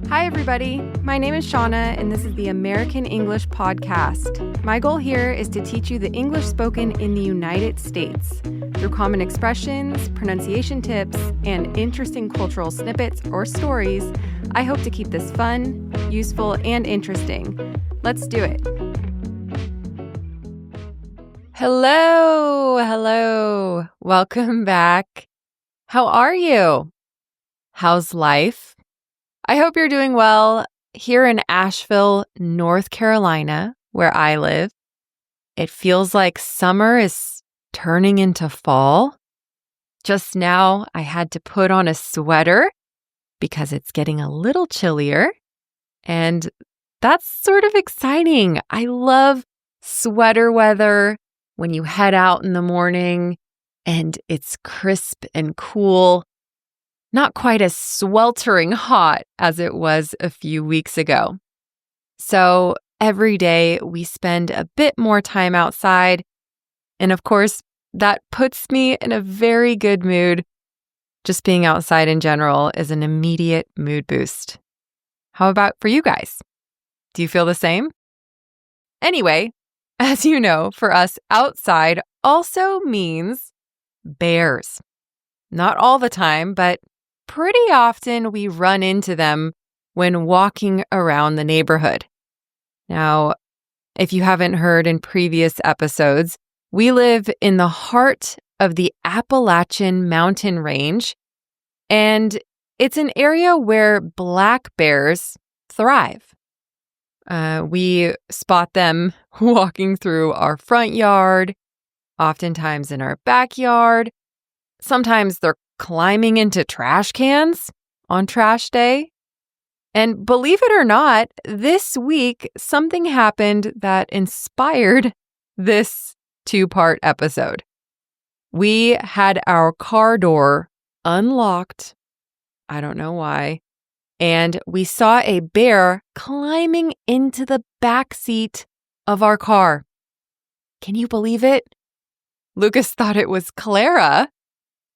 Hi, everybody. My name is Shauna, and this is the American English Podcast. My goal here is to teach you the English spoken in the United States through common expressions, pronunciation tips, and interesting cultural snippets or stories. I hope to keep this fun, useful, and interesting. Let's do it. Hello. Welcome back. How are you? How's life? I hope you're doing well. Here in Asheville, North Carolina, where I live, it feels like summer is turning into fall. Just now, I had to put on a sweater because it's getting a little chillier, and that's sort of exciting. I love sweater weather when you head out in the morning and it's crisp and cool. Not quite as sweltering hot as it was a few weeks ago. So every day we spend a bit more time outside. And of course, that puts me in a very good mood. Just being outside in general is an immediate mood boost. How about for you guys? Do you feel the same? Anyway, as you know, for us, outside also means bears. Not all the time, but pretty often we run into them when walking around the neighborhood. Now, if you haven't heard in previous episodes, we live in the heart of the Appalachian mountain range, and it's an area where black bears thrive. We spot them walking through our front yard, oftentimes in our backyard. Sometimes they're climbing into trash cans on trash day. And believe it or not, this week, something happened that inspired this two-part episode. We had our car door unlocked. I don't know why. And we saw a bear climbing into the back seat of our car. Can you believe it? Lucas thought it was Clara.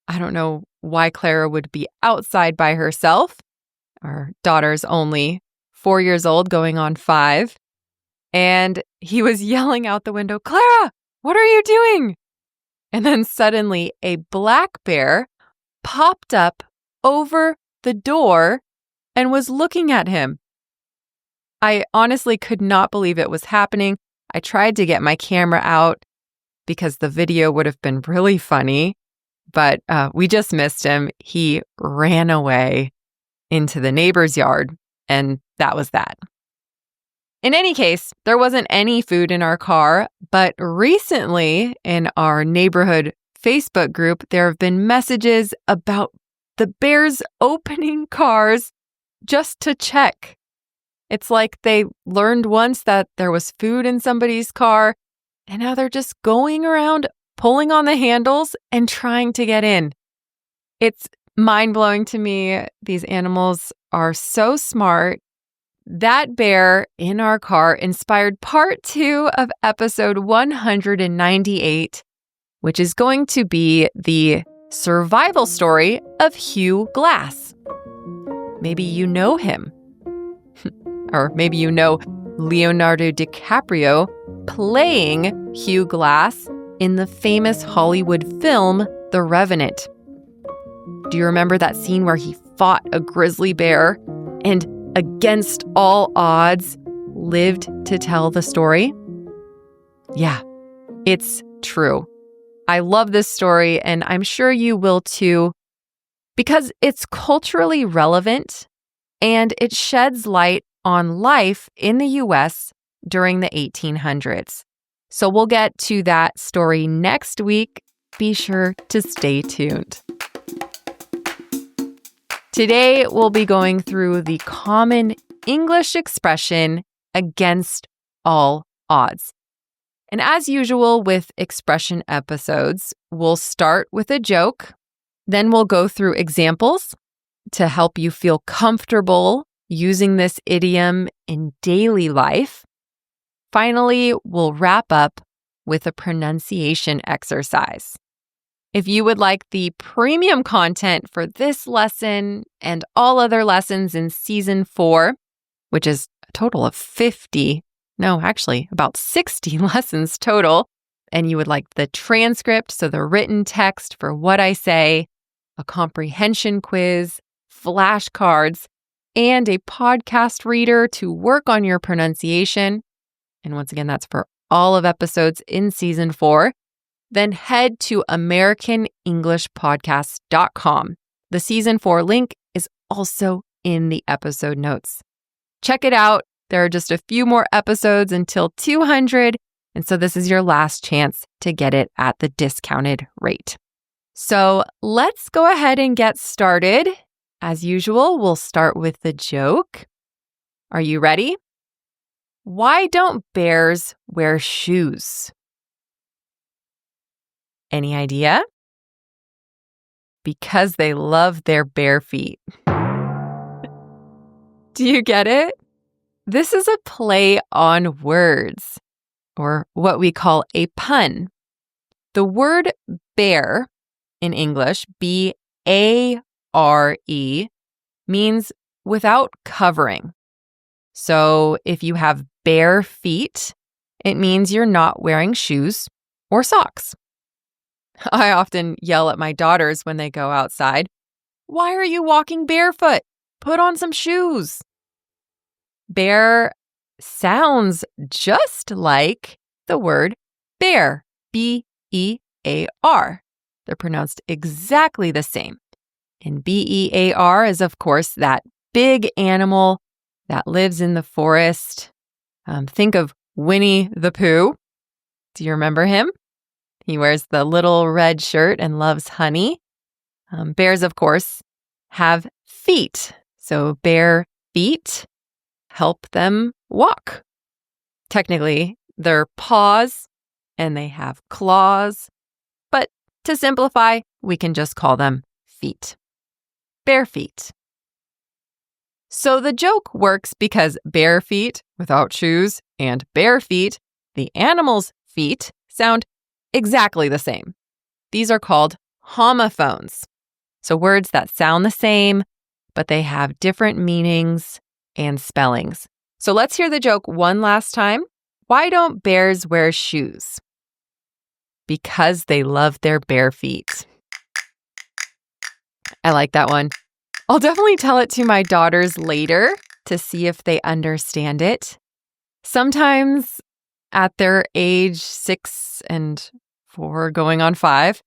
I don't know why Clara would be outside by herself. Our daughter's only 4 years old, going on 5. And he was yelling out the window, "Clara, what are you doing?" And then suddenly a black bear popped up over the door and was looking at him. I honestly could not believe it was happening. I tried to get my camera out because the video would have been really funny. But we just missed him. He ran away into the neighbor's yard, and that was that. In any case, there wasn't any food in our car, but recently in our neighborhood Facebook group, there have been messages about the bears opening cars just to check. It's like they learned once that there was food in somebody's car, and now they're just going around pulling on the handles and trying to get in. It's mind-blowing to me. These animals are so smart. That bear in our car inspired part 2 of episode 198, which is going to be the survival story of Hugh Glass. Maybe you know him. Or maybe you know Leonardo DiCaprio playing Hugh Glass in the famous Hollywood film, The Revenant. Do you remember that scene where he fought a grizzly bear and, against all odds, lived to tell the story? Yeah, it's true. I love this story, and I'm sure you will too, because it's culturally relevant and it sheds light on life in the U.S. during the 1800s. So we'll get to that story next week. Be sure to stay tuned. Today, we'll be going through the common English expression against all odds. And as usual with expression episodes, we'll start with a joke. Then we'll go through examples to help you feel comfortable using this idiom in daily life. Finally, we'll wrap up with a pronunciation exercise. If you would like the premium content for this lesson and all other lessons in season 4, which is a total of about 60 lessons total, and you would like the transcript, so the written text for what I say, a comprehension quiz, flashcards, and a podcast reader to work on your pronunciation, and once again, that's for all of episodes in season 4, then head to americanenglishpodcast.com. The season 4 link is also in the episode notes. Check it out. There are just a few more episodes until 200, and so this is your last chance to get it at the discounted rate. So let's go ahead and get started. As usual, we'll start with the joke. Are you ready? Why don't bears wear shoes? Any idea? Because they love their bare feet. Do you get it? This is a play on words, or what we call a pun. The word bare in English, B-A-R-E, means without covering. So if you have bare feet, it means you're not wearing shoes or socks. I often yell at my daughters when they go outside, "Why are you walking barefoot? Put on some shoes." Bare sounds just like the word bear, B-E-A-R. They're pronounced exactly the same. And B-E-A-R is, of course, that big animal that lives in the forest. Think of Winnie the Pooh. Do you remember him? He wears the little red shirt and loves honey. Bears, of course, have feet. So bare feet help them walk. Technically, they're paws and they have claws. But to simplify, we can just call them feet. Bare feet. So the joke works because bare feet without shoes and bare feet, the animal's feet, sound exactly the same. These are called homophones. So words that sound the same, but they have different meanings and spellings. So let's hear the joke one last time. Why don't bears wear shoes? Because they love their bare feet. I like that one. I'll definitely tell it to my daughters later to see if they understand it. Sometimes at their age 6 and 4 going on 5,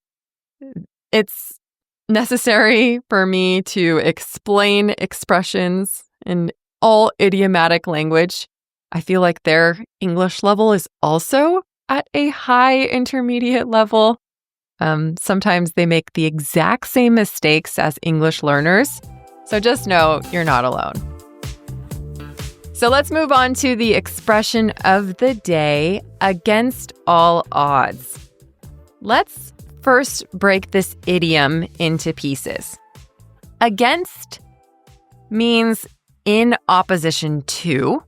it's necessary for me to explain expressions in all idiomatic language. I feel like their English level is also at a high intermediate level. Sometimes they make the exact same mistakes as English learners. So just know you're not alone. So let's move on to the expression of the day, against all odds. Let's first break this idiom into pieces. Against means in opposition to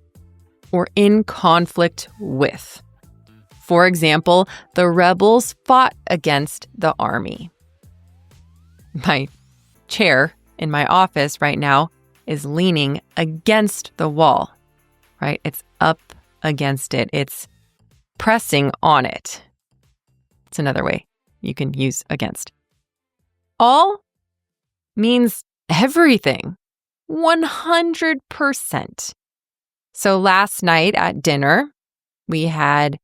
or in conflict with. For example, the rebels fought against the army. My chair in my office right now is leaning against the wall, right? It's up against it. It's pressing on it. It's another way you can use against. All means everything, 100%. So last night at dinner, we had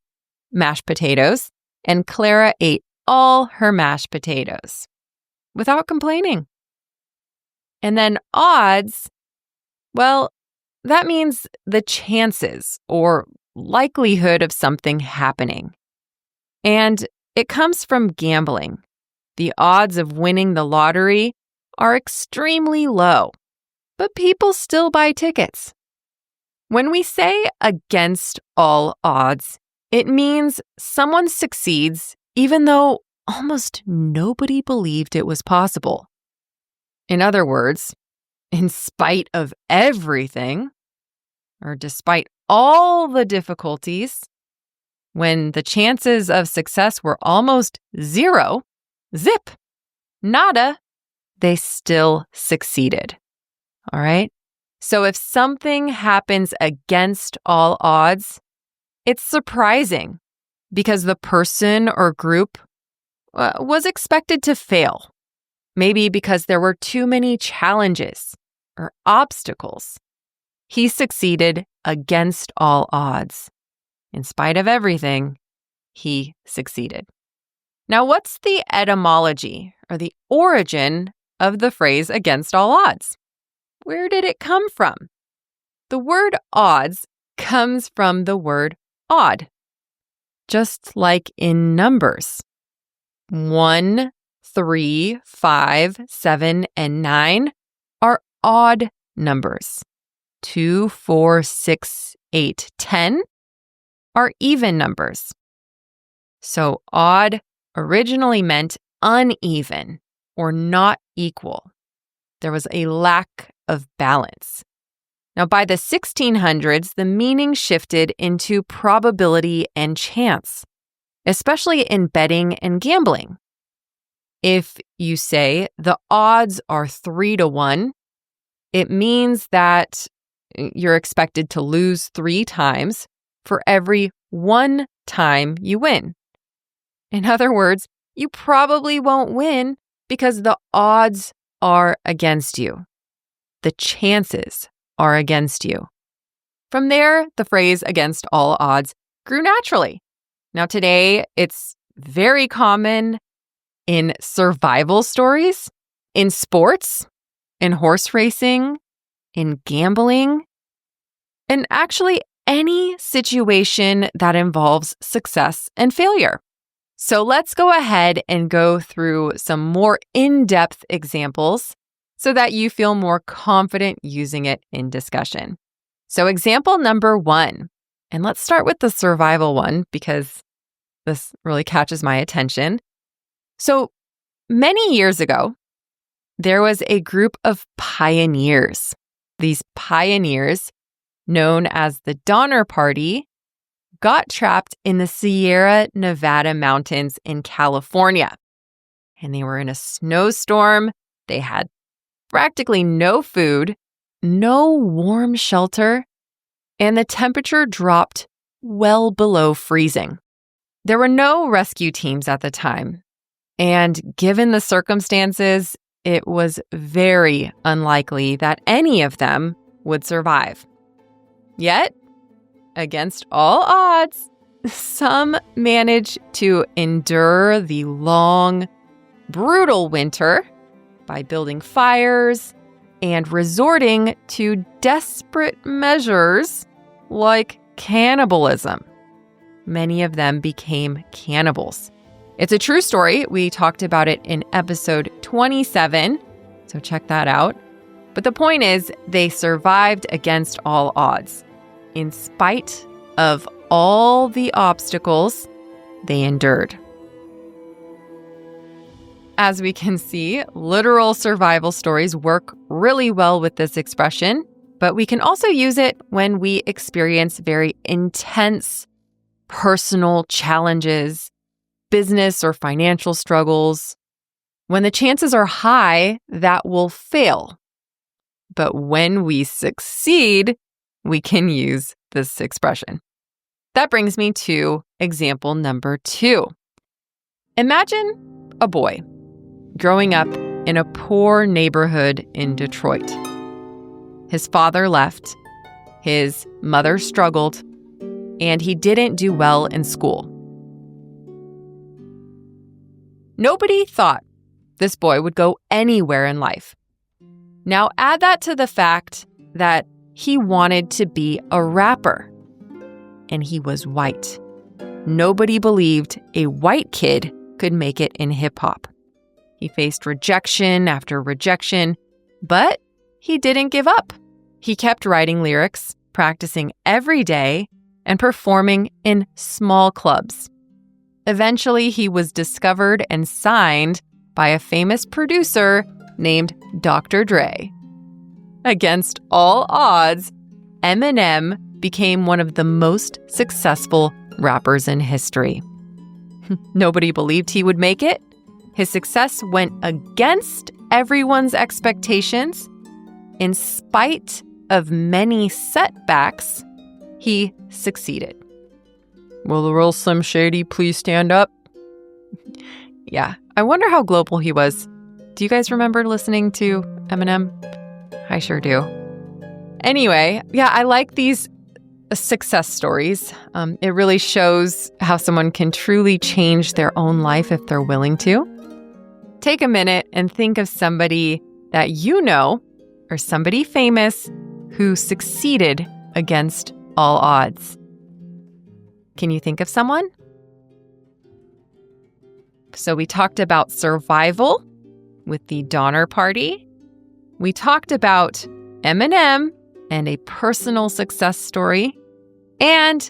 mashed potatoes, and Clara ate all her mashed potatoes without complaining. And then odds, well, that means the chances or likelihood of something happening. And it comes from gambling. The odds of winning the lottery are extremely low, but people still buy tickets. When we say against all odds, it means someone succeeds even though almost nobody believed it was possible. In other words, in spite of everything, or despite all the difficulties, when the chances of success were almost zero, Zip! Nada! They still succeeded. All right? So if something happens against all odds, it's surprising because the person or group was expected to fail. Maybe because there were too many challenges or obstacles. He succeeded against all odds. In spite of everything, he succeeded. Now, what's the etymology or the origin of the phrase against all odds? Where did it come from? The word odds comes from the word odd, just like in numbers. 1, 3, 5, 7, and 9 are odd numbers. 2, 4, 6, 8, 10 are even numbers. So odd originally meant uneven or not equal. There was a lack of balance. Now, by the 1600s, the meaning shifted into probability and chance, especially in betting and gambling. If you say the odds are 3-1, it means that you're expected to lose 3 times for every 1 time you win. In other words, you probably won't win because the odds are against you. The chances are against you. From there, the phrase against all odds grew naturally. Now today, it's very common in survival stories, in sports, in horse racing, in gambling, and actually any situation that involves success and failure. So let's go ahead and go through some more in-depth examples so that you feel more confident using it in discussion. So example number 1, and let's start with the survival one because this really catches my attention. So many years ago, there was a group of pioneers. These pioneers, known as the Donner Party, got trapped in the Sierra Nevada mountains in California. And they were in a snowstorm. They had practically no food, no warm shelter, and the temperature dropped well below freezing. There were no rescue teams at the time. And given the circumstances, it was very unlikely that any of them would survive. Yet, against all odds, some managed to endure the long, brutal winter by building fires and resorting to desperate measures like cannibalism. Many of them became cannibals. It's a true story. We talked about it in episode 27, so check that out. But the point is, they survived against all odds. In spite of all the obstacles they endured. As we can see, literal survival stories work really well with this expression, but we can also use it when we experience very intense personal challenges, business or financial struggles, when the chances are high that we'll fail. But when we succeed, we can use this expression. That brings me to example number 2. Imagine a boy growing up in a poor neighborhood in Detroit. His father left, his mother struggled, and he didn't do well in school. Nobody thought this boy would go anywhere in life. Now add that to the fact that he wanted to be a rapper, and he was white. Nobody believed a white kid could make it in hip-hop. He faced rejection after rejection, but he didn't give up. He kept writing lyrics, practicing every day, and performing in small clubs. Eventually, he was discovered and signed by a famous producer named Dr. Dre. Against all odds, Eminem became one of the most successful rappers in history. Nobody believed he would make it, His success went against everyone's expectations. In spite of many setbacks, he succeeded. Will the real Slim Shady please stand up? Yeah, I wonder how global he was. Do you guys remember listening to Eminem? I sure do. Anyway, yeah, I like these success stories. It really shows how someone can truly change their own life if they're willing to. Take a minute and think of somebody that you know or somebody famous who succeeded against all odds. Can you think of someone? So we talked about survival with the Donner Party. We talked about Eminem and a personal success story. And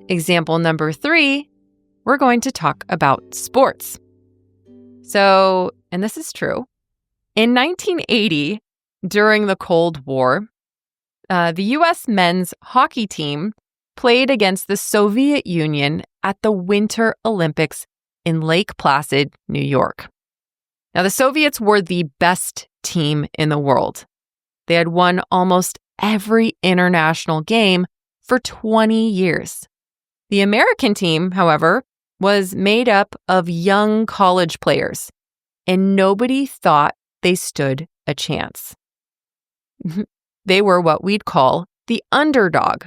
example number 3, we're going to talk about sports. So, and this is true, in 1980, during the Cold War, the U.S. men's hockey team played against the Soviet Union at the Winter Olympics in Lake Placid, New York. Now, the Soviets were the best team in the world. They had won almost every international game for 20 years. The American team, however, was made up of young college players, and nobody thought they stood a chance. They were what we'd call the underdog,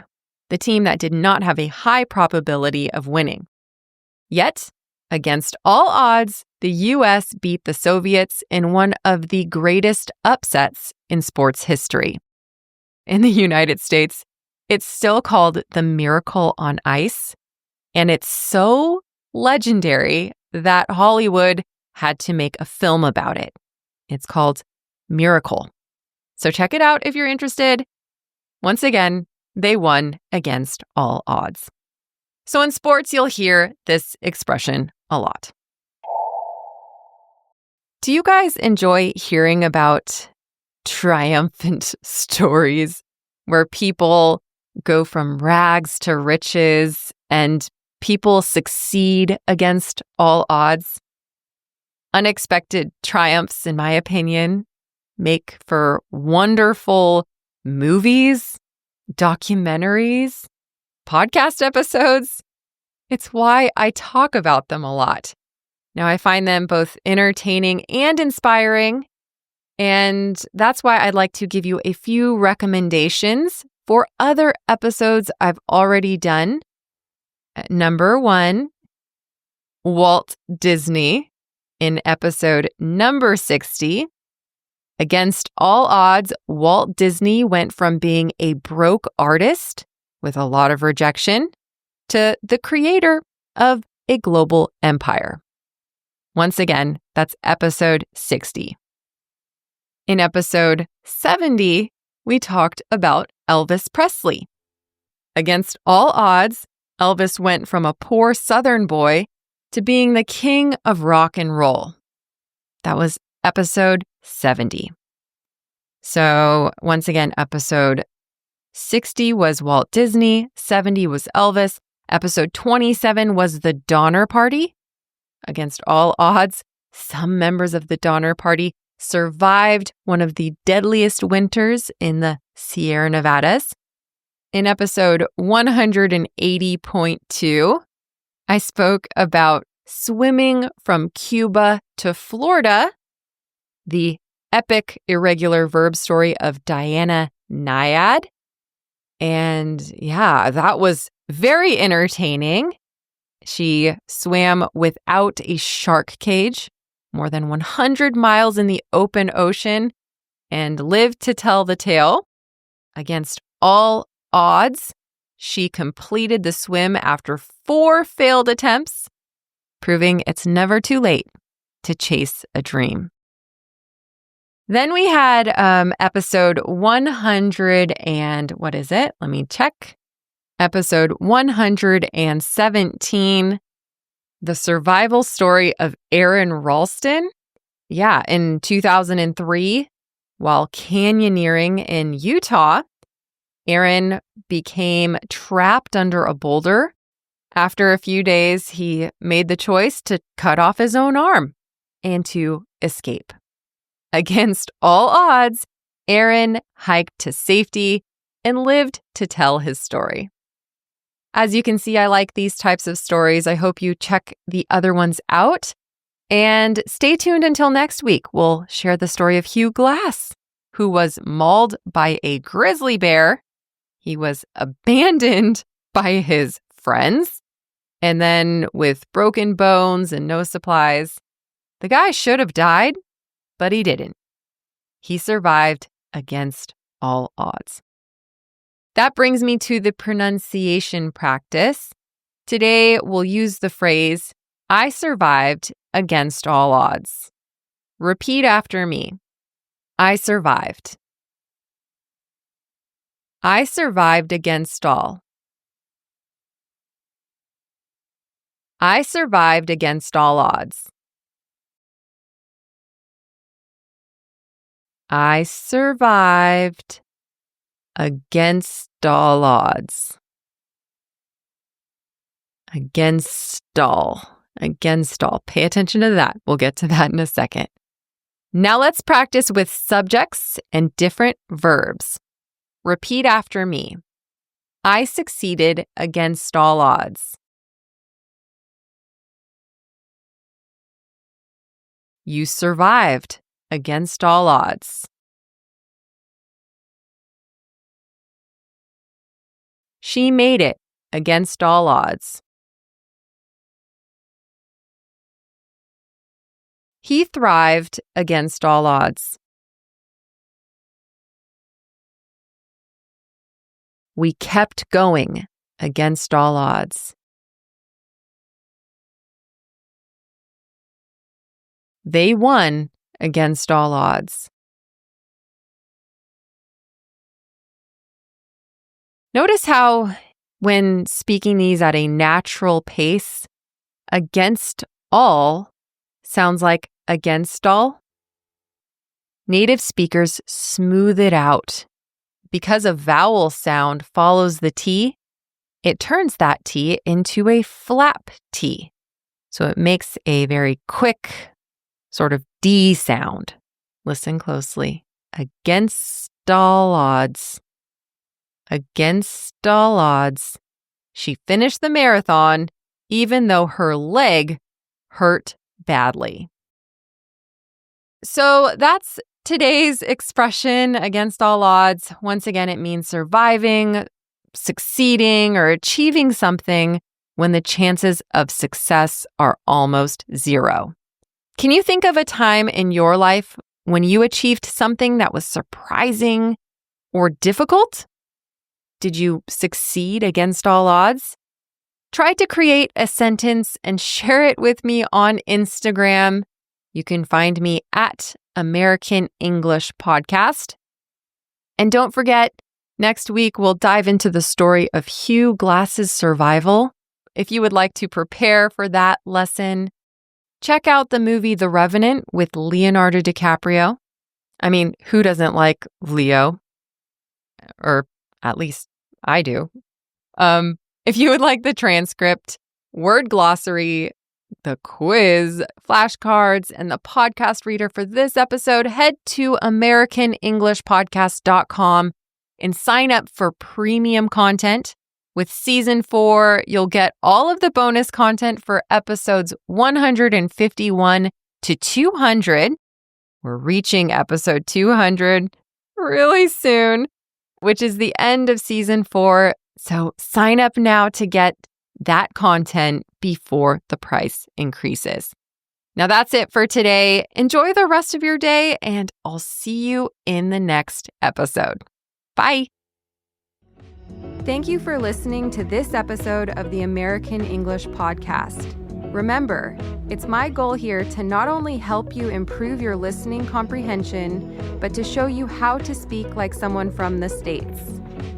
the team that did not have a high probability of winning. Yet, against all odds, the U.S. beat the Soviets in one of the greatest upsets in sports history. In the United States, it's still called the Miracle on Ice, and it's so legendary that Hollywood had to make a film about it. It's called Miracle. So check it out if you're interested. Once again, they won against all odds. So in sports, you'll hear this expression a lot. Do you guys enjoy hearing about triumphant stories where people go from rags to riches and people succeed against all odds? Unexpected triumphs, in my opinion, make for wonderful movies, documentaries, podcast episodes. It's why I talk about them a lot. Now, I find them both entertaining and inspiring, and that's why I'd like to give you a few recommendations for other episodes I've already done. Number 1, Walt Disney in episode number 60. Against all odds, Walt Disney went from being a broke artist with a lot of rejection to the creator of a global empire. Once again, that's episode 60. In episode 70, we talked about Elvis Presley. Against all odds, Elvis went from a poor Southern boy to being the king of rock and roll. That was episode 70. So once again, episode 60 was Walt Disney, 70 was Elvis, episode 27 was the Donner Party. Against all odds, some members of the Donner Party survived one of the deadliest winters in the Sierra Nevadas. In episode 180.2, I spoke about swimming from Cuba to Florida, the epic irregular verb story of Diana Nyad. And yeah, that was very entertaining. She swam without a shark cage, more than 100 miles in the open ocean, and lived to tell the tale. Against all odds, she completed the swim after 4 failed attempts, proving it's never too late to chase a dream. Then we had episode 100 and what is it? Let me check. Episode 117, the survival story of Aron Ralston. Yeah, in 2003, while canyoneering in Utah, Aron became trapped under a boulder. After a few days, he made the choice to cut off his own arm. and to escape. Against all odds, Aron hiked to safety and lived to tell his story. As you can see, I like these types of stories. I hope you check the other ones out. And stay tuned until next week. We'll share the story of Hugh Glass, who was mauled by a grizzly bear. He was abandoned by his friends. And then with broken bones and no supplies, the guy should have died, but he didn't. He survived against all odds. That brings me to the pronunciation practice. Today, we'll use the phrase, I survived against all odds. Repeat after me. I survived. I survived against all. I survived against all odds. I survived against all odds. Against all. Against all. Pay attention to that. We'll get to that in a second. Now let's practice with subjects and different verbs. Repeat after me. I succeeded against all odds. You survived against all odds. She made it against all odds. He thrived against all odds. We kept going against all odds. They won against all odds. Notice how, when speaking these at a natural pace, against all sounds like against all. Native speakers smooth it out. Because a vowel sound follows the T, it turns that T into a flap T. So it makes a very quick sort of D sound. Listen closely. Against all odds. Against all odds. She finished the marathon even though her leg hurt badly. So that's today's expression, against all odds. Once again, it means surviving, succeeding, or achieving something when the chances of success are almost zero. Can you think of a time in your life when you achieved something that was surprising or difficult? Did you succeed against all odds? Try to create a sentence and share it with me on Instagram. You can find me at American English Podcast. And don't forget, next week we'll dive into the story of Hugh Glass's survival. If you would like to prepare for that lesson, check out the movie The Revenant with Leonardo DiCaprio. I mean, who doesn't like Leo? Or at least I do. If you would like the transcript, word glossary, the quiz, flashcards, and the podcast reader for this episode, head to americanenglishpodcast.com and sign up for premium content. With season 4, you'll get all of the bonus content for episodes 151 to 200. We're reaching episode 200 really soon, which is the end of season 4. So sign up now to get that content before the price increases. Now that's it for today. Enjoy the rest of your day, and I'll see you in the next episode. Bye. Thank you for listening to this episode of the American English Podcast. Remember, it's my goal here to not only help you improve your listening comprehension, but to show you how to speak like someone from the States.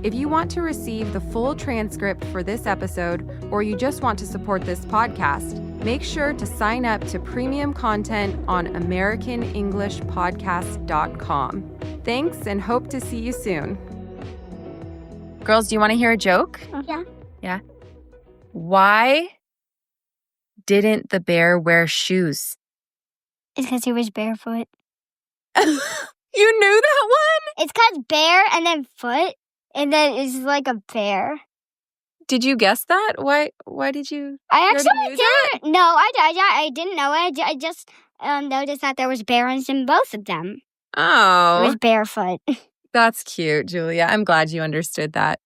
If you want to receive the full transcript for this episode, or you just want to support this podcast, make sure to sign up to premium content on americanenglishpodcast.com. Thanks, and hope to see you soon. Girls, do you want to hear a joke? Yeah. Yeah? Why didn't the bear wear shoes? It's because he was barefoot. You knew that one? It's because bear and then foot, and then it's like a bear. Did you guess that? Why did you? I already actually knew that? didn't. No, I didn't know it. I just noticed that there was bears in both of them. It Oh, was barefoot. that's cute, Julia. I'm glad you understood that.